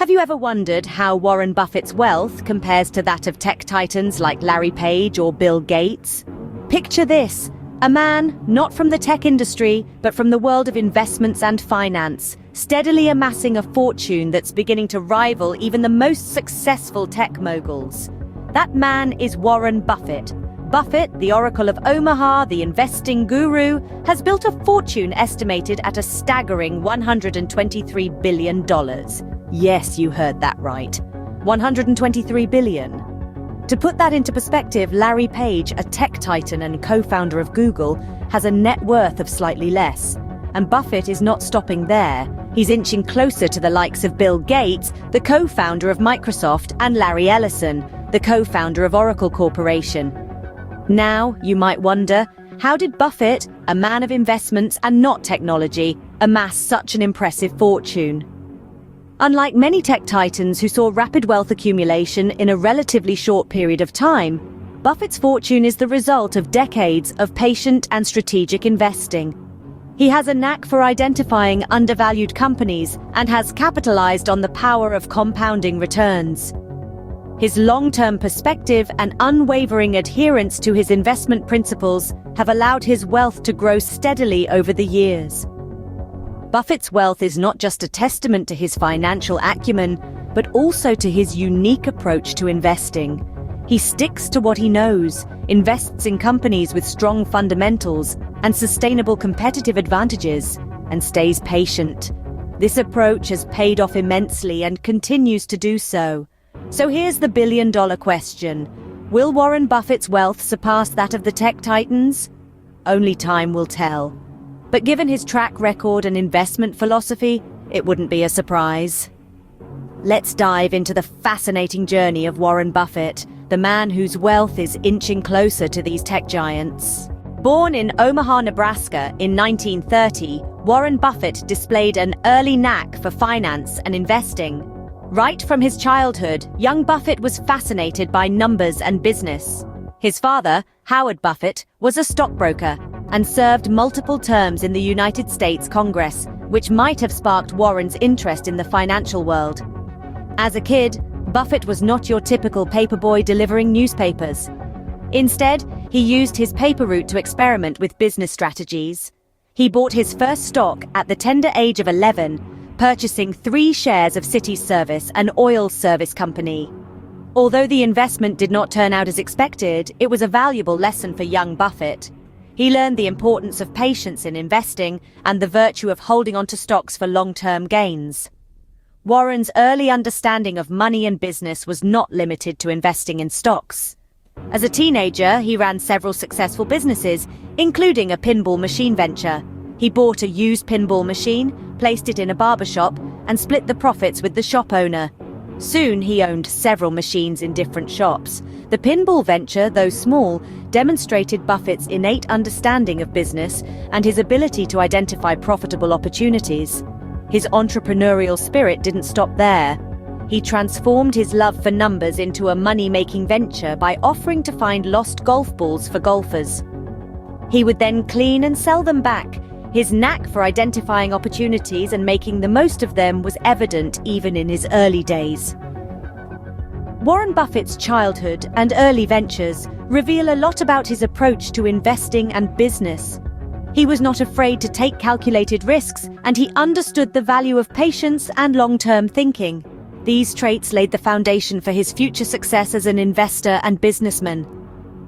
Have you ever wondered how Warren Buffett's wealth compares to that of tech titans like Larry Page or Bill Gates? Picture this, a man not from the tech industry, but from the world of investments and finance, steadily amassing a fortune that's beginning to rival even the most successful tech moguls. That man is Warren Buffett. Buffett, the Oracle of Omaha, the investing guru, has built a fortune estimated at a staggering $123 billion. Yes, you heard that right. 123 billion. To put that into perspective, Larry Page, a tech titan and co-founder of Google, has a net worth of slightly less. And Buffett is not stopping there. He's inching closer to the likes of Bill Gates, the co-founder of Microsoft, and Larry Ellison, the co-founder of Oracle Corporation. Now, you might wonder, how did Buffett, a man of investments and not technology, amass such an impressive fortune? Unlike many tech titans who saw rapid wealth accumulation in a relatively short period of time, Buffett's fortune is the result of decades of patient and strategic investing. He has a knack for identifying undervalued companies and has capitalized on the power of compounding returns. His long-term perspective and unwavering adherence to his investment principles have allowed his wealth to grow steadily over the years. Buffett's wealth is not just a testament to his financial acumen, but also to his unique approach to investing. He sticks to what he knows, invests in companies with strong fundamentals and sustainable competitive advantages, and stays patient. This approach has paid off immensely and continues to do so. So here's the billion-dollar question. Will Warren Buffett's wealth surpass that of the tech titans? Only time will tell. But given his track record and investment philosophy, it wouldn't be a surprise. Let's dive into the fascinating journey of Warren Buffett, the man whose wealth is inching closer to these tech giants. Born in Omaha, Nebraska in 1930, Warren Buffett displayed an early knack for finance and investing. Right from his childhood, young Buffett was fascinated by numbers and business. His father, Howard Buffett, was a stockbroker and served multiple terms in the United States Congress, which might have sparked Warren's interest in the financial world. As a kid, Buffett was not your typical paperboy delivering newspapers. Instead, he used his paper route to experiment with business strategies. He bought his first stock at the tender age of 11, purchasing 3 shares of City Service, an oil service company. Although the investment did not turn out as expected, it was a valuable lesson for young Buffett. He learned the importance of patience in investing and the virtue of holding onto stocks for long-term gains. Warren's early understanding of money and business was not limited to investing in stocks. As a teenager, he ran several successful businesses, including a pinball machine venture. He bought a used pinball machine, placed it in a barbershop, and split the profits with the shop owner. Soon he owned several machines in different shops. The pinball venture, though small, demonstrated Buffett's innate understanding of business and his ability to identify profitable opportunities. His entrepreneurial spirit didn't stop there. He transformed his love for numbers into a money-making venture by offering to find lost golf balls for golfers. He would then clean and sell them back. His knack for identifying opportunities and making the most of them was evident even in his early days. Warren Buffett's childhood and early ventures reveal a lot about his approach to investing and business. He was not afraid to take calculated risks, and he understood the value of patience and long-term thinking. These traits laid the foundation for his future success as an investor and businessman.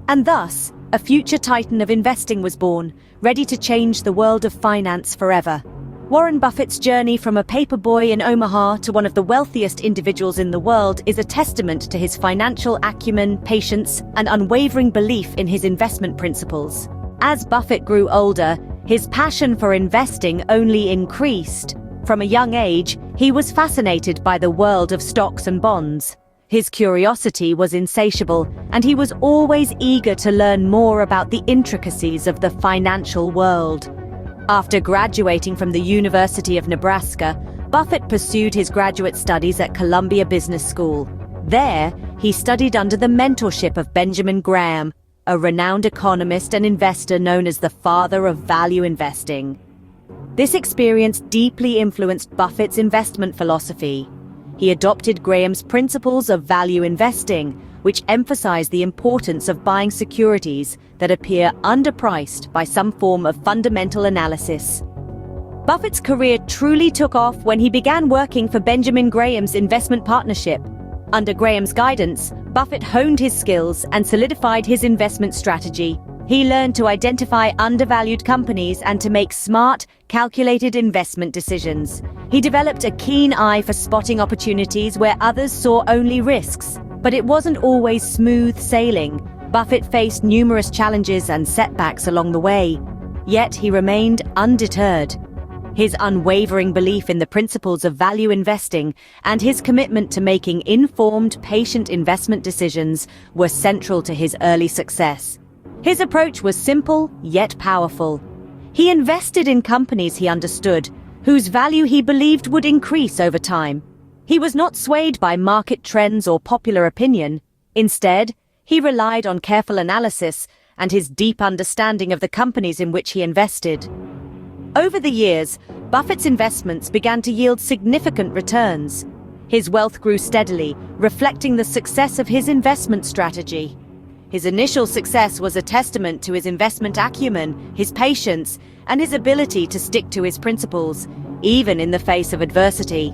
And thus, a future titan of investing was born, ready to change the world of finance forever. Warren Buffett's journey from a paperboy in Omaha to one of the wealthiest individuals in the world is a testament to his financial acumen, patience, and unwavering belief in his investment principles. As Buffett grew older, his passion for investing only increased. From a young age, he was fascinated by the world of stocks and bonds. His curiosity was insatiable, and he was always eager to learn more about the intricacies of the financial world. After graduating from the University of Nebraska, Buffett pursued his graduate studies at Columbia Business School. There, he studied under the mentorship of Benjamin Graham, a renowned economist and investor known as the father of value investing. This experience deeply influenced Buffett's investment philosophy. he adopted Graham's principles of value investing, which emphasize the importance of buying securities that appear underpriced by some form of fundamental analysis. Buffett's career truly took off when he began working for Benjamin Graham's investment partnership. Under Graham's guidance, Buffett honed his skills and solidified his investment strategy. He learned to identify undervalued companies and to make smart, calculated investment decisions. He developed a keen eye for spotting opportunities where others saw only risks. But it wasn't always smooth sailing. Buffett faced numerous challenges and setbacks along the way. Yet he remained undeterred. His unwavering belief in the principles of value investing and his commitment to making informed, patient investment decisions were central to his early success. His approach was simple, yet powerful. He invested in companies he understood, whose value he believed would increase over time. He was not swayed by market trends or popular opinion. Instead, he relied on careful analysis and his deep understanding of the companies in which he invested. Over the years, Buffett's investments began to yield significant returns. His wealth grew steadily, reflecting the success of his investment strategy. His initial success was a testament to his investment acumen, his patience, and his ability to stick to his principles, even in the face of adversity.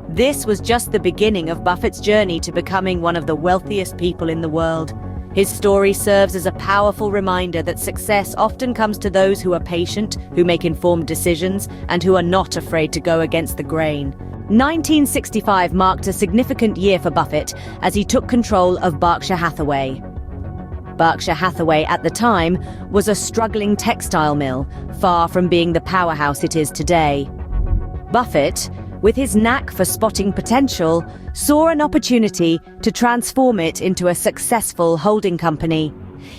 This was just the beginning of Buffett's journey to becoming one of the wealthiest people in the world. His story serves as a powerful reminder that success often comes to those who are patient, who make informed decisions, and who are not afraid to go against the grain. 1965 marked a significant year for Buffett as he took control of Berkshire Hathaway. Berkshire Hathaway at the time was a struggling textile mill, far from being the powerhouse it is today. Buffett, with his knack for spotting potential, saw an opportunity to transform it into a successful holding company.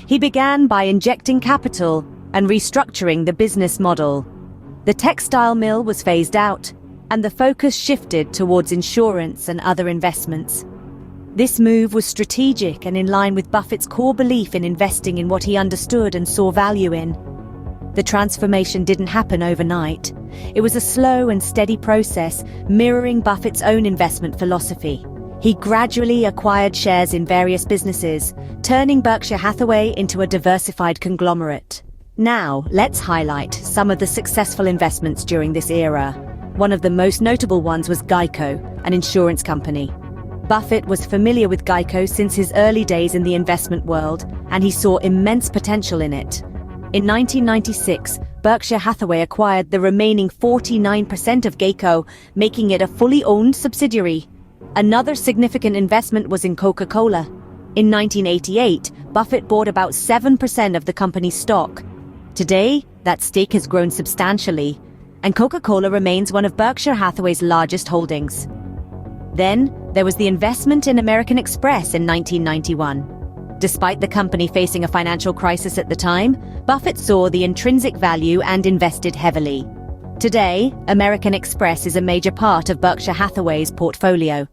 He began by injecting capital and restructuring the business model. The textile mill was phased out, and the focus shifted towards insurance and other investments. This move was strategic and in line with Buffett's core belief in investing in what he understood and saw value in. The transformation didn't happen overnight. It was a slow and steady process, mirroring Buffett's own investment philosophy. He gradually acquired shares in various businesses, turning Berkshire Hathaway into a diversified conglomerate. Now, let's highlight some of the successful investments during this era. One of the most notable ones was Geico, an insurance company. Buffett was familiar with Geico since his early days in the investment world, and he saw immense potential in it. In 1996, Berkshire Hathaway acquired the remaining 49% of Geico, making it a fully owned subsidiary. Another significant investment was in Coca-Cola. In 1988, Buffett bought about 7% of the company's stock. Today, that stake has grown substantially, and Coca-Cola remains one of Berkshire Hathaway's largest holdings. Then, there was the investment in American Express in 1991. Despite the company facing a financial crisis at the time, Buffett saw the intrinsic value and invested heavily. Today, American Express is a major part of Berkshire Hathaway's portfolio.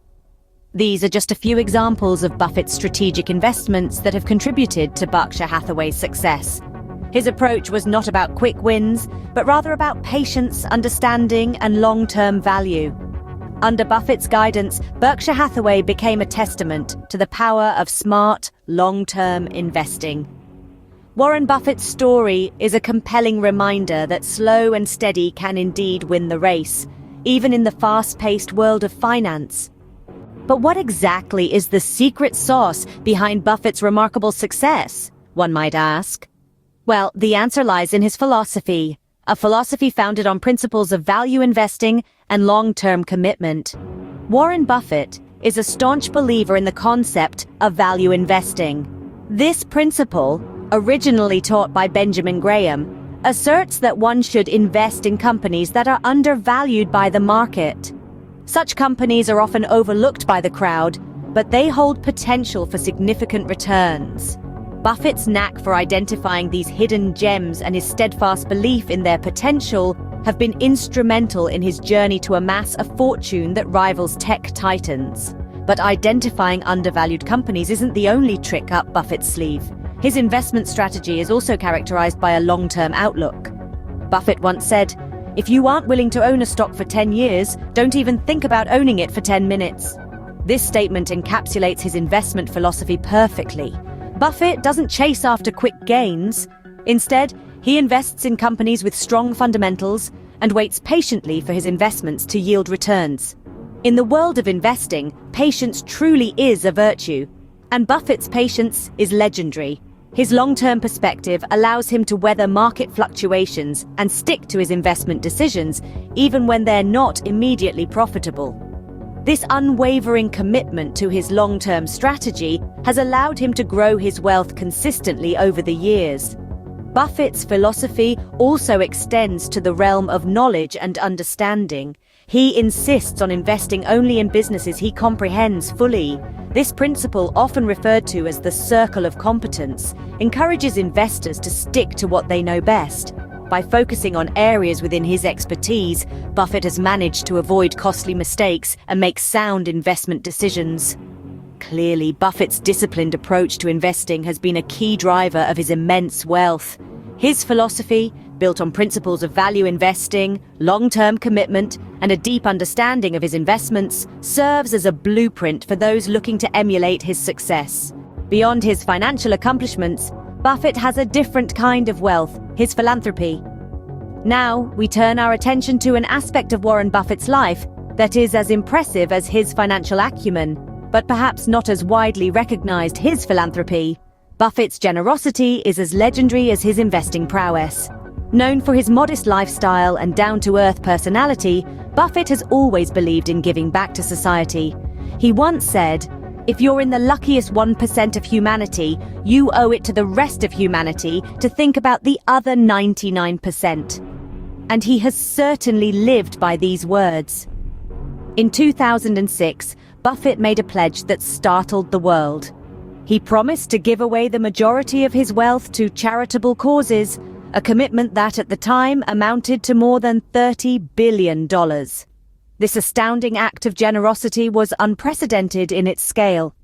These are just a few examples of Buffett's strategic investments that have contributed to Berkshire Hathaway's success. His approach was not about quick wins, but rather about patience, understanding, and long-term value. Under Buffett's guidance, Berkshire Hathaway became a testament to the power of smart, long-term investing. Warren Buffett's story is a compelling reminder that slow and steady can indeed win the race, even in the fast-paced world of finance. But what exactly is the secret sauce behind Buffett's remarkable success, one might ask? Well, the answer lies in his philosophy, a philosophy founded on principles of value investing and long-term commitment. Warren Buffett is a staunch believer in the concept of value investing. This principle, originally taught by Benjamin Graham, asserts that one should invest in companies that are undervalued by the market. Such companies are often overlooked by the crowd, but they hold potential for significant returns. Buffett's knack for identifying these hidden gems and his steadfast belief in their potential have been instrumental in his journey to amass a fortune that rivals tech titans. But identifying undervalued companies isn't the only trick up Buffett's sleeve. His investment strategy is also characterized by a long-term outlook. Buffett once said, "If you aren't willing to own a stock for 10 years, don't even think about owning it for 10 minutes." This statement encapsulates his investment philosophy perfectly. Buffett doesn't chase after quick gains. Instead, he invests in companies with strong fundamentals and waits patiently for his investments to yield returns. In the world of investing, patience truly is a virtue, and Buffett's patience is legendary. His long-term perspective allows him to weather market fluctuations and stick to his investment decisions, even when they're not immediately profitable. This unwavering commitment to his long-term strategy has allowed him to grow his wealth consistently over the years. Buffett's philosophy also extends to the realm of knowledge and understanding. He insists on investing only in businesses he comprehends fully. This principle, often referred to as the circle of competence, encourages investors to stick to what they know best. By focusing on areas within his expertise, Buffett has managed to avoid costly mistakes and make sound investment decisions. Clearly, Buffett's disciplined approach to investing has been a key driver of his immense wealth. His philosophy, built on principles of value investing, long-term commitment, and a deep understanding of his investments, serves as a blueprint for those looking to emulate his success. Beyond his financial accomplishments, Buffett has a different kind of wealth, his philanthropy. Now, we turn our attention to an aspect of Warren Buffett's life that is as impressive as his financial acumen, but perhaps not as widely recognized: his philanthropy. Buffett's generosity is as legendary as his investing prowess. Known for his modest lifestyle and down-to-earth personality, Buffett has always believed in giving back to society. He once said, "If you're in the luckiest 1% of humanity, you owe it to the rest of humanity to think about the other 99%. And he has certainly lived by these words. In 2006, Buffett made a pledge that startled the world. He promised to give away the majority of his wealth to charitable causes, a commitment that at the time amounted to more than $30 billion. This astounding act of generosity was unprecedented in its scale.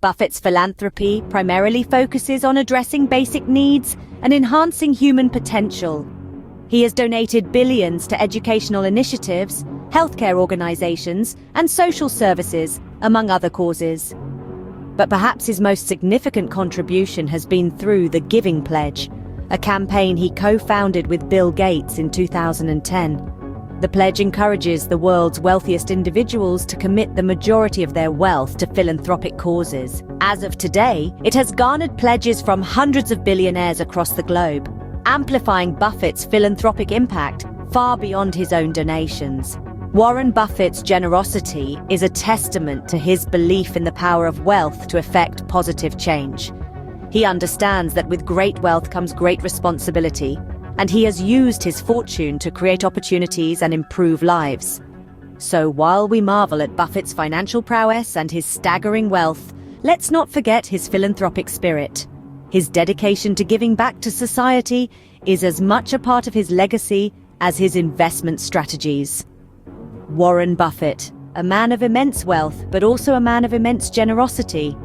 Buffett's philanthropy primarily focuses on addressing basic needs and enhancing human potential. He has donated billions to educational initiatives, healthcare organizations, and social services, among other causes. But perhaps his most significant contribution has been through the Giving Pledge, a campaign he co-founded with Bill Gates in 2010. The pledge encourages the world's wealthiest individuals to commit the majority of their wealth to philanthropic causes. As of today, it has garnered pledges from hundreds of billionaires across the globe, amplifying Buffett's philanthropic impact far beyond his own donations. Warren Buffett's generosity is a testament to his belief in the power of wealth to effect positive change. He understands that with great wealth comes great responsibility, and he has used his fortune to create opportunities and improve lives. So while we marvel at Buffett's financial prowess and his staggering wealth, let's not forget his philanthropic spirit. His dedication to giving back to society is as much a part of his legacy as his investment strategies. Warren Buffett, a man of immense wealth, but also a man of immense generosity.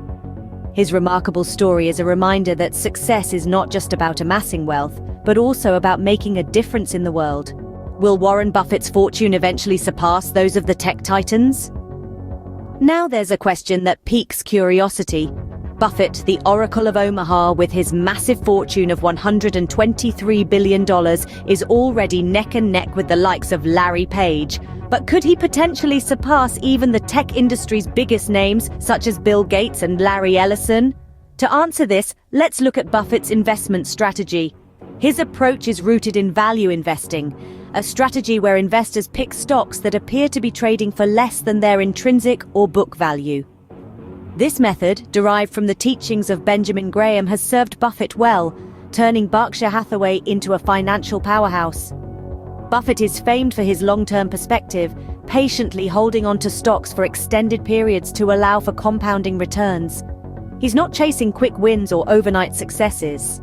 His remarkable story is a reminder that success is not just about amassing wealth, but also about making a difference in the world. Will Warren Buffett's fortune eventually surpass those of the tech titans? Now there's a question that piques curiosity. Buffett, the Oracle of Omaha, with his massive fortune of $123 billion, is already neck and neck with the likes of Larry Page. But could he potentially surpass even the tech industry's biggest names, such as Bill Gates and Larry Ellison? To answer this, let's look at Buffett's investment strategy. His approach is rooted in value investing, a strategy where investors pick stocks that appear to be trading for less than their intrinsic or book value. This method, derived from the teachings of Benjamin Graham, has served Buffett well, turning Berkshire Hathaway into a financial powerhouse. Buffett is famed for his long-term perspective, patiently holding on to stocks for extended periods to allow for compounding returns. He's not chasing quick wins or overnight successes.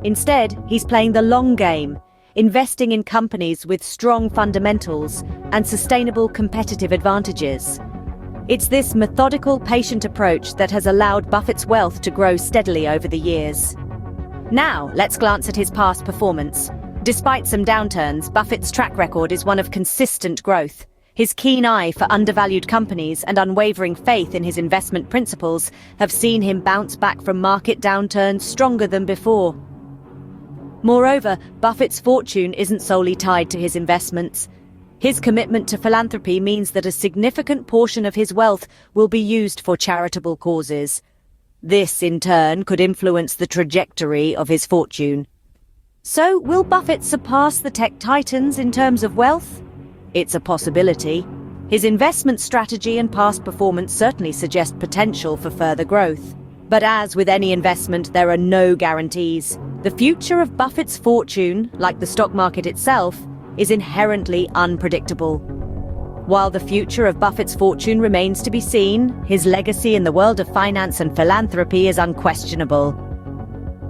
Instead, he's playing the long game, investing in companies with strong fundamentals and sustainable competitive advantages. It's this methodical, patient approach that has allowed Buffett's wealth to grow steadily over the years. Now, let's glance at his past performance. Despite some downturns, Buffett's track record is one of consistent growth. His keen eye for undervalued companies and unwavering faith in his investment principles have seen him bounce back from market downturns stronger than before. Moreover, Buffett's fortune isn't solely tied to his investments. His commitment to philanthropy means that a significant portion of his wealth will be used for charitable causes. This, in turn, could influence the trajectory of his fortune. So, will Buffett surpass the tech titans in terms of wealth? It's a possibility. His investment strategy and past performance certainly suggest potential for further growth. But as with any investment, there are no guarantees. The future of Buffett's fortune, like the stock market itself, is inherently unpredictable. While the future of Buffett's fortune remains to be seen, his legacy in the world of finance and philanthropy is unquestionable.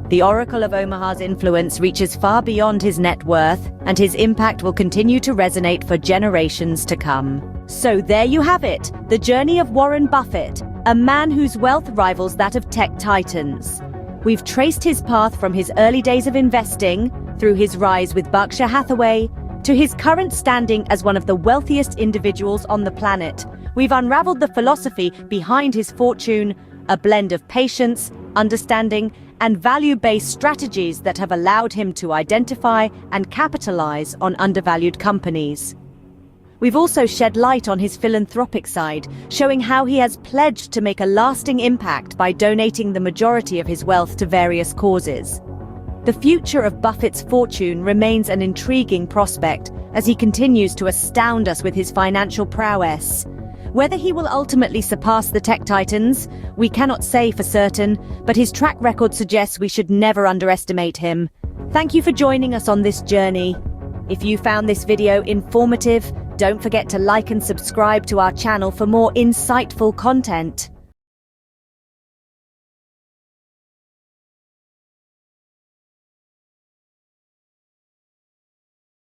The Oracle of Omaha's influence reaches far beyond his net worth, and his impact will continue to resonate for generations to come. So there you have it, the journey of Warren Buffett, a man whose wealth rivals that of tech titans. We've traced his path from his early days of investing, through his rise with Berkshire Hathaway, to his current standing as one of the wealthiest individuals on the planet. We've unraveled the philosophy behind his fortune, a blend of patience, understanding, and value-based strategies that have allowed him to identify and capitalize on undervalued companies. We've also shed light on his philanthropic side, showing how he has pledged to make a lasting impact by donating the majority of his wealth to various causes. The future of Buffett's fortune remains an intriguing prospect as he continues to astound us with his financial prowess. Whether he will ultimately surpass the tech titans, we cannot say for certain, but his track record suggests we should never underestimate him. Thank you for joining us on this journey. If you found this video informative, don't forget to like and subscribe to our channel for more insightful content.